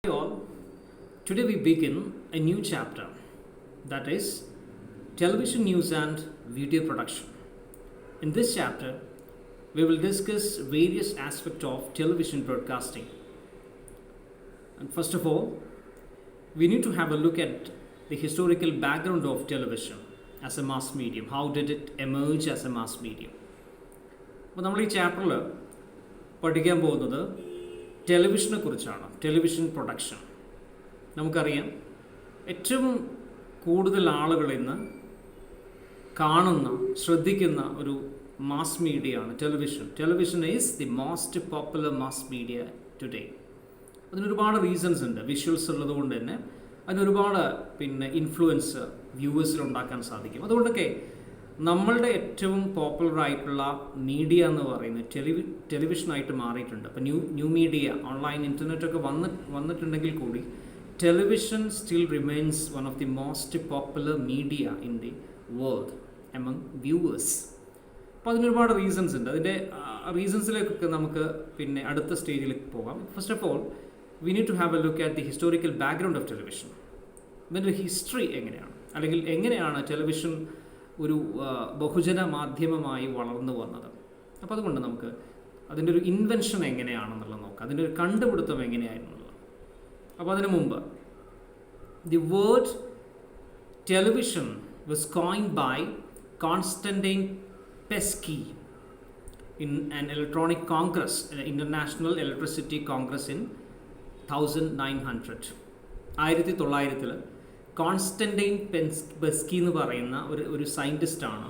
Hi all, today we begin a new chapter, that is television news and video production. In this chapter, we will discuss various aspects of television broadcasting. And first of all, we need to have a look at the historical background of television as a mass medium. How did it emerge as a mass medium? അപ്പോൾ നമ്മൾ ഈ ചാപ്റ്ററിൽ പഠിക്കാൻ പോകുന്നത് ടെലിവിഷനെ കുറിച്ചാണ്. Television production. നമുക്കറിയാം, ഏറ്റവും കൂടുതൽ ആളുകൾ ഇന്ന് കാണുന്ന, ശ്രദ്ധിക്കുന്ന ഒരു മാസ് മീഡിയയാണ് television. Television is the most popular mass media today. അതിനൊരുപാട് റീസൺസ് ഉണ്ട്. വിഷ്വൽസ് ഉള്ളത് കൊണ്ട് തന്നെ അതിനൊരുപാട് ഇൻഫ്ലുവൻസ് വ്യൂവേഴ്സിൽ ഉണ്ടാക്കാൻ സാധിക്കും. അതുകൊണ്ടൊക്കെ നമ്മളുടെ ഏറ്റവും പോപ്പുലർ ആയിട്ടുള്ള മീഡിയ എന്ന് പറയുന്നത് ടെലിവിഷനായിട്ട് മാറിയിട്ടുണ്ട്. അപ്പോൾ ന്യൂ മീഡിയ, ഓൺലൈൻ ഇൻ്റർനെറ്റൊക്കെ വന്നിട്ടുണ്ടെങ്കിൽ കൂടി television still remains one of the most popular media in the world among viewers. അപ്പോൾ അതിനൊരുപാട് റീസൺസ് ഉണ്ട്. അതിൻ്റെ റീസൺസിലേക്കൊക്കെ നമുക്ക് അടുത്ത സ്റ്റേജിലേക്ക് പോകാം. First of all, we need to have a look at the historical background of television. ഇതിൻ്റെ ഹിസ്റ്ററി എങ്ങനെയാണ്, അല്ലെങ്കിൽ എങ്ങനെയാണ് ടെലിവിഷൻ ഒരു ബഹുജന മാധ്യമമായി വളർന്നു വന്നത്. അപ്പോൾ അതുകൊണ്ട് നമുക്ക് അതിൻ്റെ ഒരു ഇൻവെൻഷൻ എങ്ങനെയാണെന്നുള്ളത് നോക്കാം, അതിൻ്റെ ഒരു കണ്ടുപിടുത്തം എങ്ങനെയായിരുന്നുള്ളത്. അപ്പോൾ അതിനു മുമ്പ്, the word television was coined by Constantine Perskyi in an electronic congress, international electricity congress in 1900. Constantine Perskyi എന്ന് പറയുന്ന ഒരു സയൻറ്റിസ്റ്റാണ്.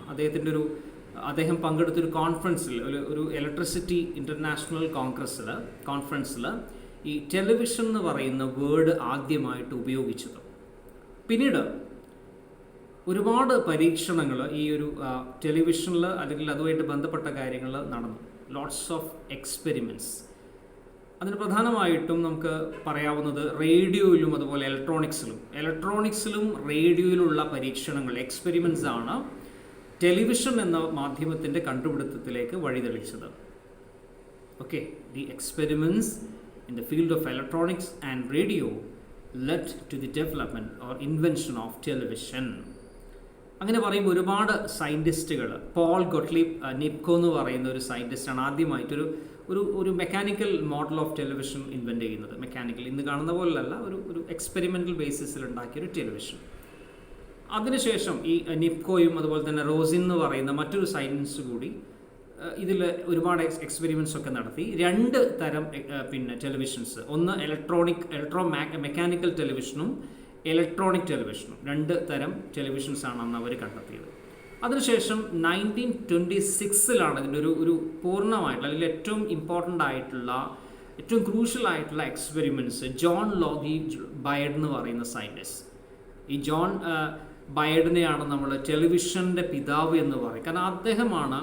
അദ്ദേഹം പങ്കെടുത്തൊരു കോൺഫറൻസിൽ, ഒരു ഇലക്ട്രിസിറ്റി ഇൻ്റർനാഷണൽ കോൺഫറൻസിൽ ഈ ടെലിവിഷൻ എന്ന് പറയുന്ന വേർഡ് ആദ്യമായിട്ട് ഉപയോഗിച്ചത്. പിന്നീട് ഒരുപാട് പരീക്ഷണങ്ങൾ ഈ ഒരു ടെലിവിഷനിൽ അല്ലെങ്കിൽ അതുമായിട്ട് ബന്ധപ്പെട്ട കാര്യങ്ങൾ നടന്നു. Lots of experiments. അതിന് പ്രധാനമായിട്ടും നമുക്ക് പറയാവുന്നത് റേഡിയോയിലും അതുപോലെ ഇലക്ട്രോണിക്സിലും റേഡിയോയിലുള്ള പരീക്ഷണങ്ങൾ, എക്സ്പെരിമെൻറ്റ്സ് ആണ് ടെലിവിഷൻ എന്ന മാധ്യമത്തിൻ്റെ കണ്ടുപിടുത്തത്തിലേക്ക് വഴിതെളിച്ചത്. Okay, the experiments in the field of electronics and radio led to the development or invention of television. അങ്ങനെ പറയുമ്പോൾ ഒരുപാട് സയൻറ്റിസ്റ്റുകൾ, പോൾ ഗോട്ട്ലീബ് നിപ്കോ എന്ന് പറയുന്ന ഒരു സയൻറ്റിസ്റ്റാണ് ആദ്യമായിട്ടൊരു ഒരു mechanical model of television invent ചെയ്യുന്നത്. മെക്കാനിക്കൽ, ഇന്ന് കാണുന്ന പോലെയല്ല, ഒരു എക്സ്പെരിമെൻ്റൽ ബേസിസിൽ ഉണ്ടാക്കിയൊരു ടെലിവിഷൻ. അതിനുശേഷം ഈ നിപ്കോയും അതുപോലെ തന്നെ റോസിൻ എന്ന് പറയുന്ന മറ്റൊരു സയൻസ് കൂടി ഇതിൽ ഒരുപാട് എക്സ്പെരിമെൻറ്റ്സ് ഒക്കെ നടത്തി. രണ്ട് തരം ടെലിവിഷൻസ്, ഒന്ന് മെക്കാനിക്കൽ ടെലിവിഷനും ഇലക്ട്രോണിക് ടെലിവിഷനും, രണ്ട് തരം ടെലിവിഷൻസാണ് അന്ന് അവർ കണ്ടെത്തിയത്. അതിനുശേഷം 1926 ഇതിൻ്റെ ഒരു പൂർണ്ണമായിട്ടുള്ള, അല്ലെങ്കിൽ ഏറ്റവും ഇമ്പോർട്ടൻ്റ് ആയിട്ടുള്ള, ഏറ്റവും ക്രൂഷ്യൽ ആയിട്ടുള്ള എക്സ്പെരിമെൻറ്റ്സ് ജോൺ ലോഗി ബയർഡ് എന്ന് പറയുന്ന സയൻറ്റിസ്റ്റ്. ഈ ജോൺ ബയർഡിനെയാണ് നമ്മൾ ടെലിവിഷൻ്റെ പിതാവ് എന്ന് പറയും. കാരണം അദ്ദേഹമാണ്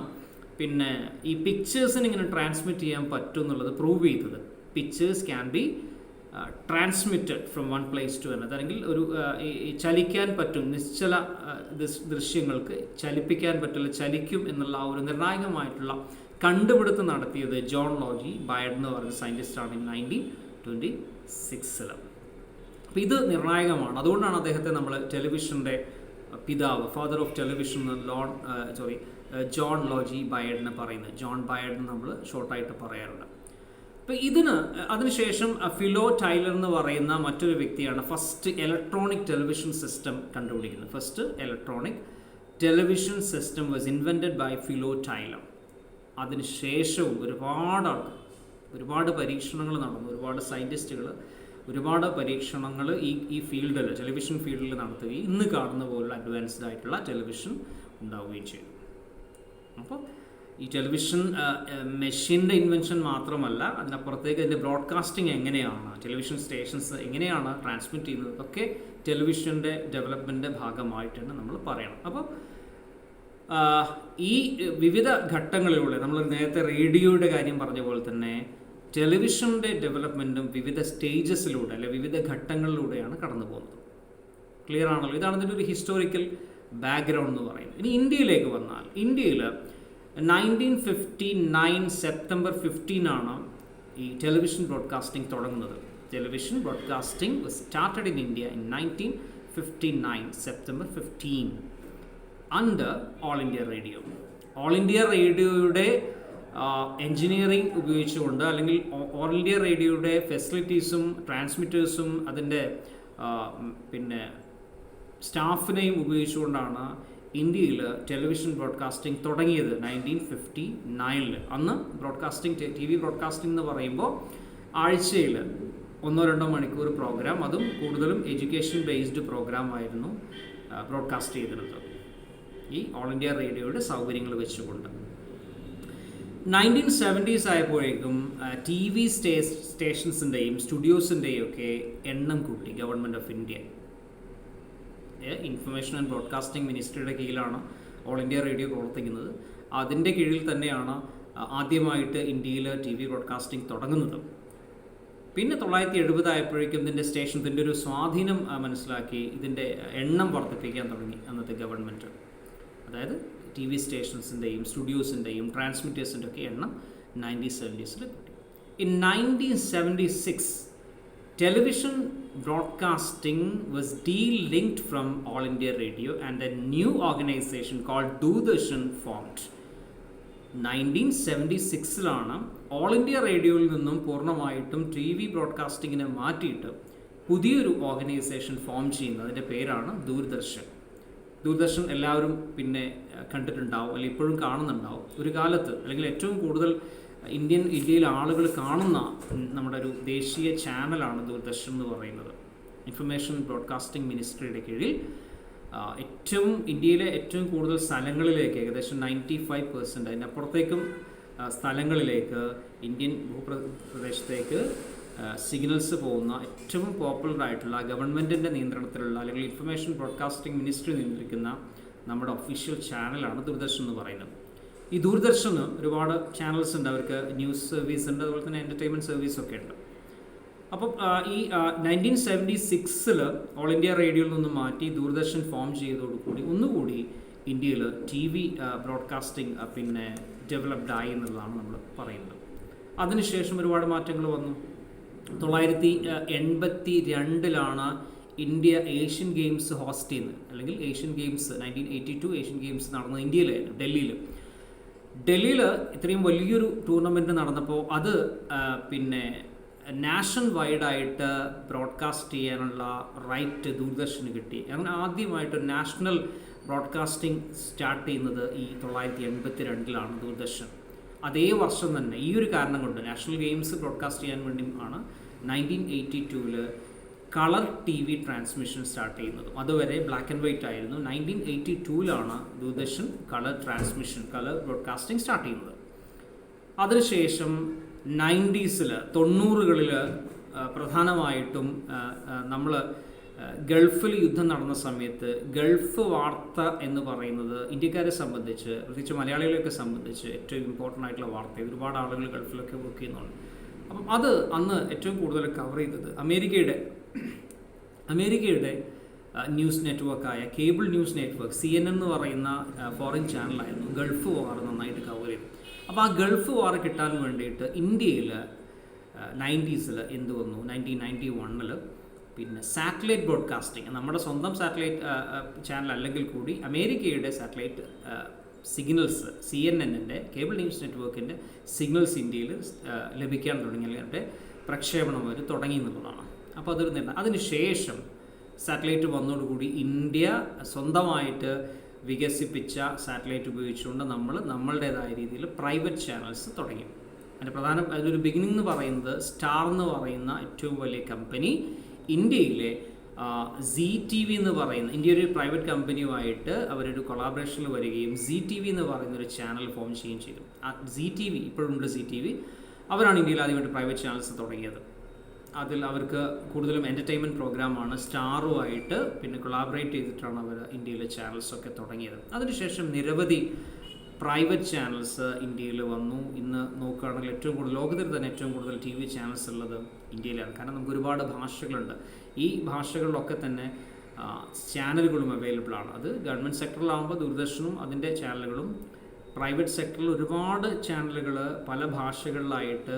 ഈ പിക്ചേഴ്സിന് ഇങ്ങനെ ട്രാൻസ്മിറ്റ് ചെയ്യാൻ പറ്റും എന്നുള്ളത് പ്രൂവ് ചെയ്തത്. Pictures can be transmitted from one place to another, അല്ലെങ്കിൽ ചലിക്കാൻ പറ്റും, നിശ്ചല ദൃശ്യങ്ങൾക്ക് ചലിപ്പിക്കാൻ പറ്റില്ല, ചലിക്കും എന്നുള്ള ഒരു നിർണായകമായിട്ടുള്ള കണ്ടുപിടുത്തം നടത്തിയത് ജോൺ ലോഗി ബയർഡ് എന്ന് പറയുന്ന സയൻറ്റിസ്റ്റാണ് 1926. അപ്പോൾ ഇത് നിർണായകമാണ്. അതുകൊണ്ടാണ് അദ്ദേഹത്തെ നമ്മൾ ടെലിവിഷൻ്റെ പിതാവ്, father of television John Logie ബയർഡിനെ പറയുന്നത്. ജോൺ ബയർഡ് നമ്മൾ ഷോർട്ടായിട്ട് പറയാറുണ്ട്. അപ്പോൾ അതിനുശേഷം ഫിലോ ടൈലർ എന്ന് പറയുന്ന മറ്റൊരു വ്യക്തിയാണ് ഫസ്റ്റ് ഇലക്ട്രോണിക് ടെലിവിഷൻ സിസ്റ്റം കണ്ടുപിടിക്കുന്നത്. First electronic television system was invented by Philo Taylor. അതിനുശേഷവും ഒരുപാട് പരീക്ഷണങ്ങൾ നടന്നു. ഒരുപാട് സയൻറ്റിസ്റ്റുകൾ ഒരുപാട് പരീക്ഷണങ്ങൾ ഈ ഫീൽഡിൽ, ടെലിവിഷൻ ഫീൽഡിൽ നടത്തുകയും ഇന്ന് കാണുന്ന പോലുള്ള അഡ്വാൻസ്ഡ് ആയിട്ടുള്ള ടെലിവിഷൻ ഉണ്ടാവുകയും ചെയ്തു. അപ്പോൾ ഈ ടെലിവിഷൻ മെഷീൻ്റെ ഇൻവെൻഷൻ മാത്രമല്ല, അതിനപ്പുറത്തേക്ക് അതിൻ്റെ ബ്രോഡ്കാസ്റ്റിംഗ് എങ്ങനെയാണ്, ടെലിവിഷൻ സ്റ്റേഷൻസ് എങ്ങനെയാണ് ട്രാൻസ്മിറ്റ് ചെയ്യുന്നത്, ഒക്കെ ടെലിവിഷൻ്റെ ഡെവലപ്മെൻറ്റിൻ്റെ ഭാഗമായിട്ടാണ് നമ്മൾ പറയണം. അപ്പോൾ ഈ വിവിധ ഘട്ടങ്ങളിലൂടെ, നമ്മൾ നേരത്തെ റേഡിയോയുടെ കാര്യം പറഞ്ഞ പോലെ തന്നെ ടെലിവിഷൻ്റെ ഡെവലപ്മെൻറ്റും വിവിധ സ്റ്റേജസിലൂടെ, അല്ലെ വിവിധ ഘട്ടങ്ങളിലൂടെയാണ് കടന്നു പോകുന്നത്. ക്ലിയർ ആണല്ലോ? ഇതാണ് ഇതിൻ്റെ ഒരു ഹിസ്റ്റോറിക്കൽ ബാക്ക്ഗ്രൗണ്ട് എന്ന് പറയുന്നത്. ഇനി ഇന്ത്യയിലേക്ക് വന്നാൽ, ഇന്ത്യയിൽ 1959 സെപ്റ്റംബർ 15 ഈ ടെലിവിഷൻ ബ്രോഡ്കാസ്റ്റിംഗ് തുടങ്ങുന്നത്. Television broadcasting was started in India in 1959, September 15, under All India Radio. All India റേഡിയോയുടെ എൻജിനീയറിംഗ് ഉപയോഗിച്ചുകൊണ്ട് അല്ലെങ്കിൽ ഓൾ ഇന്ത്യ റേഡിയോയുടെ ഫെസിലിറ്റീസും ട്രാൻസ്മിറ്റേഴ്സും അതിൻ്റെ പിന്നെ സ്റ്റാഫിനെയും ഉപയോഗിച്ചുകൊണ്ടാണ് ഇന്ത്യയിൽ ടെലിവിഷൻ ബ്രോഡ്കാസ്റ്റിംഗ് തുടങ്ങിയത് 1959. അന്ന് ബ്രോഡ്കാസ്റ്റിംഗ് TV ബ്രോഡ്കാസ്റ്റിംഗ് എന്ന് പറയുമ്പോൾ ആഴ്ചയിൽ 1-2 മണിക്കൂർ പ്രോഗ്രാം, അതും കൂടുതലും എഡ്യൂക്കേഷൻ ബേസ്ഡ് പ്രോഗ്രാം ആയിരുന്നു ബ്രോഡ്കാസ്റ്റ് ചെയ്തിരുന്നത് ഈ ഓൾ ഇന്ത്യ റേഡിയോയുടെ സൗകര്യങ്ങൾ വെച്ചുകൊണ്ട്. 1970s ആയപ്പോഴേക്കും TV സ്റ്റേഷൻസിൻ്റെയും സ്റ്റുഡിയോസിൻ്റെയും ഒക്കെ എണ്ണം കൂട്ടി government of India. Information and broadcasting മിനിസ്ട്രിയുടെ കീഴിലാണ് ഓൾ ഇന്ത്യ റേഡിയോ പ്രവർത്തിക്കുന്നത്. അതിൻ്റെ കീഴിൽ തന്നെയാണ് ആദ്യമായിട്ട് ഇന്ത്യയിൽ TV ബ്രോഡ്കാസ്റ്റിംഗ് തുടങ്ങുന്നത്. പിന്നെ 1970 ആയപ്പോഴേക്കും ഇതിൻ്റെ ഒരു സ്വാധീനം മനസ്സിലാക്കി ഇതിൻ്റെ എണ്ണം വർദ്ധിപ്പിക്കാൻ തുടങ്ങി അന്നത്തെ ഗവൺമെൻറ്. അതായത് TV സ്റ്റേഷൻസിൻ്റെയും സ്റ്റുഡിയോസിൻ്റെയും ട്രാൻസ്മിറ്റേഴ്സിൻ്റെ ഒക്കെ എണ്ണം 1970s കൂട്ടി. In 1976, television broadcasting was de-linked from All India Radio and a new organization called Doordarshan formed. 1976 all India റേഡിയോയിൽ നിന്നും പൂർണ്ണമായിട്ടും TV ബ്രോഡ്കാസ്റ്റിങ്ങിനെ മാറ്റിയിട്ട് പുതിയൊരു ഓർഗനൈസേഷൻ ഫോം ചെയ്യുന്നത്. അതിൻ്റെ പേരാണ് ദൂരദർശൻ. ദൂരദർശൻ എല്ലാവരും പിന്നെ കണ്ടിട്ടുണ്ടാവും, അല്ലെങ്കിൽ ഇപ്പോഴും കാണുന്നുണ്ടാവും. ഒരു കാലത്ത് അല്ലെങ്കിൽ ഏറ്റവും കൂടുതൽ ഇന്ത്യയിൽ ആളുകൾ കാണുന്ന നമ്മുടെ ഒരു ദേശീയ ചാനലാണ് ദൂരദർശൻ എന്ന് പറയുന്നത്. ഇൻഫർമേഷൻ ബ്രോഡ്കാസ്റ്റിംഗ് മിനിസ്ട്രിയുടെ കീഴിൽ ഇന്ത്യയിലെ ഏറ്റവും കൂടുതൽ സ്ഥലങ്ങളിലേക്ക്, ഏകദേശം 95%, അതിനപ്പുറത്തേക്കും സ്ഥലങ്ങളിലേക്ക്, ഇന്ത്യൻ ഭൂപ്രദേശത്തേക്ക് സിഗ്നൽസ് പോകുന്ന ഏറ്റവും പോപ്പുലർ ആയിട്ടുള്ള ഗവൺമെൻറ്റിൻ്റെ നിയന്ത്രണത്തിലുള്ള അല്ലെങ്കിൽ ഇൻഫർമേഷൻ ബ്രോഡ്കാസ്റ്റിംഗ് മിനിസ്ട്രി നിയന്ത്രിക്കുന്ന നമ്മുടെ ഒഫീഷ്യൽ ചാനലാണ് ദൂരദർശൻ എന്ന് പറയുന്നത്. ഈ ദൂരദർശന് ഒരുപാട് ചാനൽസ് ഉണ്ട്. അവർക്ക് ന്യൂസ് സർവീസ് ഉണ്ട്, അതുപോലെ തന്നെ എൻ്റർടൈൻമെൻറ്റ് സർവീസൊക്കെ ഉണ്ട്. അപ്പം ഈ 1976 ഓൾ ഇന്ത്യ റേഡിയോയിൽ നിന്ന് മാറ്റി ദൂരദർശൻ ഫോം ചെയ്തതോടുകൂടി ഒന്നുകൂടി ഇന്ത്യയിൽ TV ബ്രോഡ്കാസ്റ്റിംഗ് പിന്നെ ഡെവലപ്ഡ് ആയി എന്നുള്ളതാണ് നമ്മൾ പറയുന്നത്. അതിനുശേഷം ഒരുപാട് മാറ്റങ്ങൾ വന്നു. 1982 ഇന്ത്യ ഏഷ്യൻ ഗെയിംസ് ഹോസ്റ്റ് ചെയ്യുന്നത്, അല്ലെങ്കിൽ ഏഷ്യൻ ഗെയിംസ് 1982 ഏഷ്യൻ ഗെയിംസ് നടന്നത് ഇന്ത്യയിലായിരുന്നു, ഡൽഹിയിൽ. ഇത്രയും വലിയൊരു ടൂർണമെൻറ്റ് നടന്നപ്പോൾ അത് പിന്നെ നാഷണൽ വൈഡായിട്ട് ബ്രോഡ്കാസ്റ്റ് ചെയ്യാനുള്ള റൈറ്റ് ദൂരദർശന് കിട്ടി. അങ്ങനെ ആദ്യമായിട്ട് നാഷണൽ ബ്രോഡ്കാസ്റ്റിംഗ് സ്റ്റാർട്ട് ചെയ്യുന്നത് ഈ 1982 ദൂരദർശൻ. അതേ വർഷം തന്നെ ഈ ഒരു കാരണം കൊണ്ട് നാഷണൽ ഗെയിംസ് ബ്രോഡ്കാസ്റ്റ് ചെയ്യാൻ വേണ്ടി ആണ് 1982 കളർ TV ട്രാൻസ്മിഷൻ സ്റ്റാർട്ട് ചെയ്യുന്നതും. അതുവരെ ബ്ലാക്ക് ആൻഡ് വൈറ്റ് ആയിരുന്നു. 1982 ദൂരദർശൻ കളർ ബ്രോഡ്കാസ്റ്റിംഗ് സ്റ്റാർട്ട് ചെയ്യുന്നത്. അതിനുശേഷം 90s പ്രധാനമായിട്ടും നമ്മൾ ഗൾഫിൽ യുദ്ധം നടന്ന സമയത്ത് ഗൾഫ് വാർത്ത എന്ന് പറയുന്നത് ഇന്ത്യക്കാരെ സംബന്ധിച്ച്, പ്രത്യേകിച്ച് മലയാളികളെയൊക്കെ സംബന്ധിച്ച് ഏറ്റവും ഇമ്പോർട്ടൻ്റ് ആയിട്ടുള്ള വാർത്ത. ഒരുപാട് ആളുകൾ ഗൾഫിലൊക്കെ വർക്ക് ചെയ്യുന്നുണ്ട്. അപ്പം അത് അന്ന് ഏറ്റവും കൂടുതൽ കവർ ചെയ്തത് അമേരിക്കയുടെ ന്യൂസ് നെറ്റ്വർക്കായ കേബിൾ ന്യൂസ് നെറ്റ്വർക്ക് CNN എന്ന് പറയുന്ന ഫോറിൻ ചാനലായിരുന്നു ഗൾഫ് വാർ നന്നായിട്ട് കവർ ചെയ്തു. അപ്പോൾ ആ ഗൾഫ് വാർ കിട്ടാൻ വേണ്ടിയിട്ട് ഇന്ത്യയിൽ 90s എന്ത് വന്നു, 1991 പിന്നെ സാറ്റലൈറ്റ് ബ്രോഡ്കാസ്റ്റിംഗ്, നമ്മുടെ സ്വന്തം സാറ്റലൈറ്റ് ചാനൽ അല്ലെങ്കിൽ കൂടി അമേരിക്കയുടെ സാറ്റലൈറ്റ് സിഗ്നൽസ്, CNN-ൻ്റെ കേബിൾ ന്യൂസ് നെറ്റ്വർക്കിൻ്റെ സിഗ്നൽസ് ഇന്ത്യയിൽ ലഭിക്കാൻ തുടങ്ങി, അല്ലെങ്കിൽ പ്രക്ഷേപണം അവർ തുടങ്ങി എന്നുള്ളതാണ്. അപ്പോൾ അതൊരു നേട്ടം. അതിനുശേഷം സാറ്റലൈറ്റ് വന്നതോടുകൂടി ഇന്ത്യ സ്വന്തമായിട്ട് വികസിപ്പിച്ച സാറ്റലൈറ്റ് ഉപയോഗിച്ചുകൊണ്ട് നമ്മളുടേതായ രീതിയിൽ പ്രൈവറ്റ് ചാനൽസ് തുടങ്ങി. അതിലൊരു ബിഗിനിങ് എന്ന് പറയുന്നത് സ്റ്റാർ എന്ന് പറയുന്ന ഏറ്റവും വലിയ കമ്പനി ഇന്ത്യയിലെ ZTV എന്ന് പറയുന്ന ഇന്ത്യ ഒരു പ്രൈവറ്റ് കമ്പനിയുമായിട്ട് അവരൊരു കൊളാബറേഷനിൽ വരികയും ZTV എന്ന് പറയുന്ന ഒരു ചാനൽ ഫോം ചെയ്യുകയും ചെയ്തു. ZTV ഇപ്പോഴുണ്ട്. ZTV അവരാണ് ഇന്ത്യയിൽ ആദ്യമായിട്ട് പ്രൈവറ്റ് ചാനൽസ് തുടങ്ങിയത്. അതിൽ അവർക്ക് കൂടുതലും എൻ്റർടൈൻമെൻറ്റ് പ്രോഗ്രാമാണ്. സ്റ്റാറുമായിട്ട് പിന്നെ കൊളാബറേറ്റ് ചെയ്തിട്ടാണ് അവർ ഇന്ത്യയിലെ ചാനൽസൊക്കെ തുടങ്ങിയത്. അതിനുശേഷം നിരവധി പ്രൈവറ്റ് ചാനൽസ് ഇന്ത്യയിൽ വന്നു. ഇന്ന് നോക്കുകയാണെങ്കിൽ ലോകത്തിൽ തന്നെ ഏറ്റവും കൂടുതൽ TV ചാനൽസ് ഉള്ളത് ഇന്ത്യയിലാണ്. കാരണം നമുക്ക് ഒരുപാട് ഭാഷകളുണ്ട്. ഈ ഭാഷകളിലൊക്കെ തന്നെ ചാനലുകളും അവൈലബിൾ ആണ്. അത് ഗവൺമെൻറ് സെക്ടറിലാകുമ്പോൾ ദൂരദർശനും അതിൻ്റെ ചാനലുകളും, പ്രൈവറ്റ് സെക്ടറിൽ ഒരുപാട് ചാനലുകൾ പല ഭാഷകളിലായിട്ട്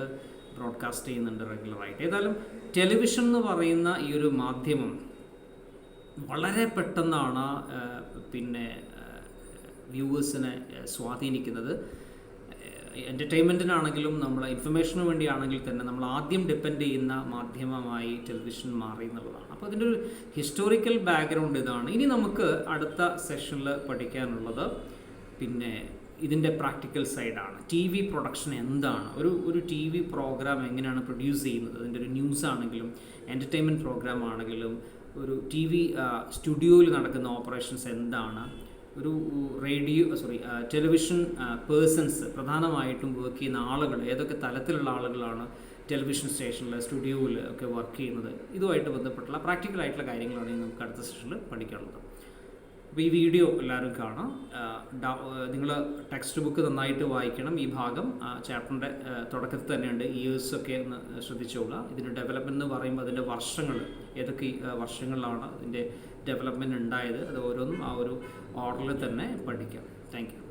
ബ്രോഡ്കാസ്റ്റ് ചെയ്യുന്നുണ്ട് റെഗുലറായിട്ട്. ഏതായാലും ടെലിവിഷൻ എന്ന് പറയുന്ന ഈ ഒരു മാധ്യമം വളരെ പെട്ടെന്നാണ് പിന്നെ വ്യൂവേഴ്സിനെ സ്വാധീനിക്കുന്നത്. എൻ്റർടൈൻമെൻറ്റിനാണെങ്കിലും നമ്മൾ ഇൻഫർമേഷന് വേണ്ടിയാണെങ്കിൽ തന്നെ നമ്മൾ ആദ്യം ഡിപ്പെൻഡ് ചെയ്യുന്ന മാധ്യമമായി ടെലിവിഷൻ മാറി എന്നുള്ളതാണ്. അപ്പോൾ അതിൻ്റെ ഒരു ഹിസ്റ്റോറിക്കൽ ബാക്ക്ഗ്രൗണ്ട് ഇതാണ്. ഇനി നമുക്ക് അടുത്ത സെഷനിൽ പഠിക്കാനുള്ളത് പിന്നെ ഇതിൻ്റെ പ്രാക്ടിക്കൽ സൈഡാണ്. ടി വി പ്രൊഡക്ഷൻ എന്താണ്, ഒരു ടി വി പ്രോഗ്രാം എങ്ങനെയാണ് പ്രൊഡ്യൂസ് ചെയ്യുന്നത്, അതിൻ്റെ ഒരു ന്യൂസ് ആണെങ്കിലും എൻ്റർടൈൻമെൻറ്റ് പ്രോഗ്രാം ആണെങ്കിലും ഒരു ടി വി സ്റ്റുഡിയോയിൽ നടക്കുന്ന ഓപ്പറേഷൻസ് എന്താണ്, ഒരു ടെലിവിഷൻ പേഴ്സൺസ് പ്രധാനമായിട്ടും വർക്ക് ചെയ്യുന്ന ആളുകൾ ഏതൊക്കെ തലത്തിലുള്ള ആളുകളാണ് ടെലിവിഷൻ സ്റ്റേഷനിൽ സ്റ്റുഡിയോയിൽ ഒക്കെ വർക്ക് ചെയ്യുന്നത്, ഇതുമായിട്ട് ബന്ധപ്പെട്ടുള്ള പ്രാക്ടിക്കലായിട്ടുള്ള കാര്യങ്ങളാണ് നമുക്ക് അടുത്ത സെഷനിൽ പഠിക്കാനുള്ളത്. അപ്പോൾ ഈ വീഡിയോ എല്ലാവരും കാണാം. നിങ്ങൾ ടെക്സ്റ്റ് ബുക്ക് നന്നായിട്ട് വായിക്കണം. ഈ ഭാഗം ചാപ്റ്ററിൻ്റെ തുടക്കത്തിൽ തന്നെയുണ്ട്. ഇയേഴ്സൊക്കെ ഒന്ന് ശ്രദ്ധിച്ചോളുക. ഇതിൻ്റെ ഡെവലപ്മെൻറ്റ് എന്ന് പറയുമ്പോൾ അതിൻ്റെ വർഷങ്ങൾ ഏതൊക്കെ വർഷങ്ങളിലാണ് ഇതിൻ്റെ ഡെവലപ്മെൻറ്റ് ഉണ്ടായത്, അത് ഓരോന്നും ആ ഒരു ഓർഡറിൽ തന്നെ പഠിക്കാം. Thank you.